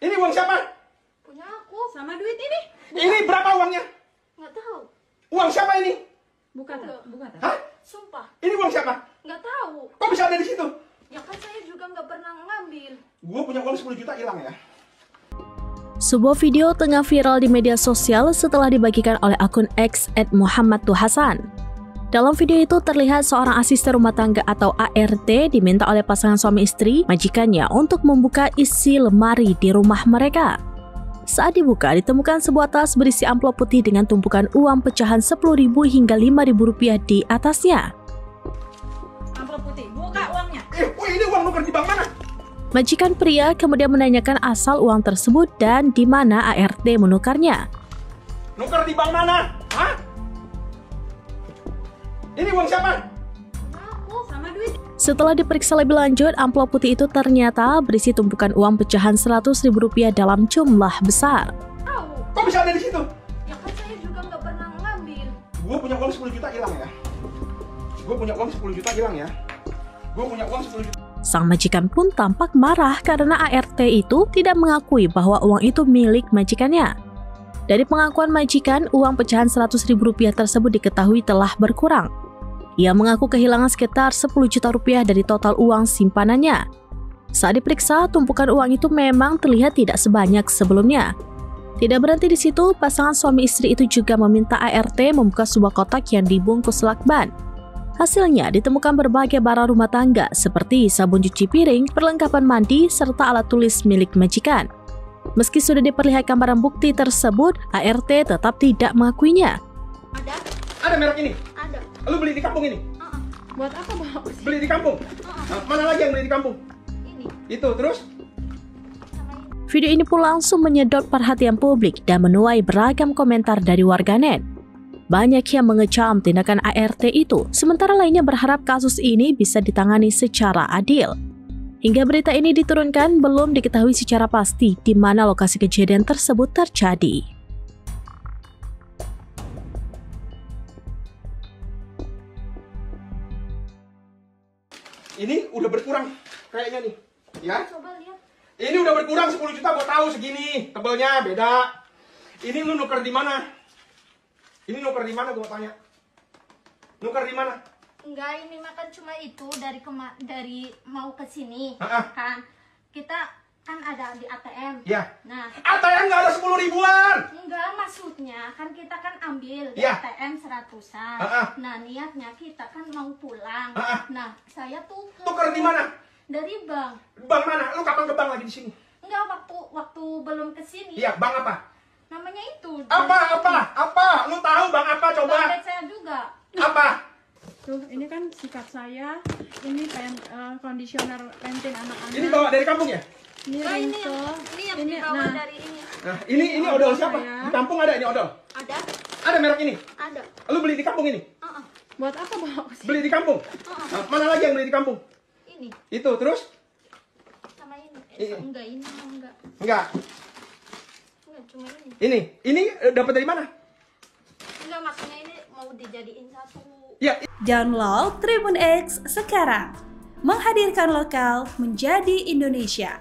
Ini uang siapa? Punya aku. Sama duit ini. Ini berapa uangnya? Nggak tahu. Uang siapa ini? Buka tak? Buka tak? Hah? Sumpah. Ini uang siapa? Nggak tahu. Kok bisa ada di situ? Ya kan saya juga nggak pernah ngambil. Gue punya uang 10 juta hilang ya. Sebuah video tengah viral di media sosial setelah dibagikan oleh akun X @muhammadtuhasan. Dalam video itu terlihat seorang asisten rumah tangga atau ART diminta oleh pasangan suami istri majikannya untuk membuka isi lemari di rumah mereka. Saat dibuka, ditemukan sebuah tas berisi amplop putih dengan tumpukan uang pecahan 10.000 hingga 5.000 rupiah di atasnya. Amplop putih. Buka uangnya. Ini uang nuker di bank mana? Majikan pria kemudian menanyakan asal uang tersebut dan di mana ART menukarnya. Nuker di bank mana? Hah? Ini uang siapa? Punya aku. Sama duit. Setelah diperiksa lebih lanjut, amplop putih itu ternyata berisi tumpukan uang pecahan 100.000 rupiah dalam jumlah besar. Tahu. Kok bisa ada di situ? Ya kan saya juga nggak pernah ngambil. Gue punya uang 10 juta hilang ya. Gue punya uang 10 juta hilang ya. Gue punya uang 10 juta. Sang majikan pun tampak marah karena ART itu tidak mengakui bahwa uang itu milik majikannya. Dari pengakuan majikan, uang pecahan 100.000 rupiah tersebut diketahui telah berkurang. Ia mengaku kehilangan sekitar 10 juta rupiah dari total uang simpanannya. Saat diperiksa, tumpukan uang itu memang terlihat tidak sebanyak sebelumnya. Tidak berhenti di situ, pasangan suami istri itu juga meminta ART membuka sebuah kotak yang dibungkus lakban. Hasilnya ditemukan berbagai barang rumah tangga seperti sabun cuci piring, perlengkapan mandi, serta alat tulis milik majikan. Meski sudah diperlihatkan barang bukti tersebut, ART tetap tidak mengakuinya. Ada? Ada merek ini? Ada. Lu beli di kampung ini? Buat apa bawa ke sini? Beli di kampung? Nah, mana lagi yang beli di kampung? Ini. Itu, terus? Sama ini. Video ini pun langsung menyedot perhatian publik dan menuai beragam komentar dari warganet. Banyak yang mengecam tindakan ART itu, sementara lainnya berharap kasus ini bisa ditangani secara adil. Hingga berita ini diturunkan, belum diketahui secara pasti di mana lokasi kejadian tersebut terjadi. Ini udah berkurang kayaknya nih. Ya? Coba lihat. Ini udah berkurang 10 juta, gue tahu segini. Tebelnya beda. Ini lu nuker di mana? Ini nuker di mana, gue tanya. Nuker di mana? Enggak, ini makan cuma itu dari mau ke sini. Ha-ha. Kan kita kan ada di ATM. Ya. Nah, ATM nggak ada 10 ribuan. enggak, maksudnya kan kita kan ambil di Ya. ATM 100-an. Nah, niatnya kita kan mau pulang. Nah, saya Tuker di mana? dari bank. Bank mana? Lu kapan ke bank lagi di sini? Enggak, waktu belum ke sini. Iya, bank apa? Namanya itu. Apa? Lu tahu bank apa coba? Dompet saya juga. Apa? Tuh, ini kan sikat saya. Ini kondisioner pentin anak-anak. Ini bawa dari kampung ya? Ini Nah, ini rinso. yang dibawa nah, dari ini. Nah, ini odol siapa? saya. Di kampung ada ini odol. Ada? Ada merek ini? Ada. Lu beli di kampung ini? buat apa bawa ke sini? Beli di kampung? Nah, mana lagi yang beli di kampung? Ini Itu, terus? sama ini. Ini. Enggak, ini enggak. Enggak. Enggak, cuma ini. Ini dapat dari mana? Enggak, maksudnya ini mau dijadiin satu. Ya, Download Tribun X sekarang. Menghadirkan lokal menjadi Indonesia.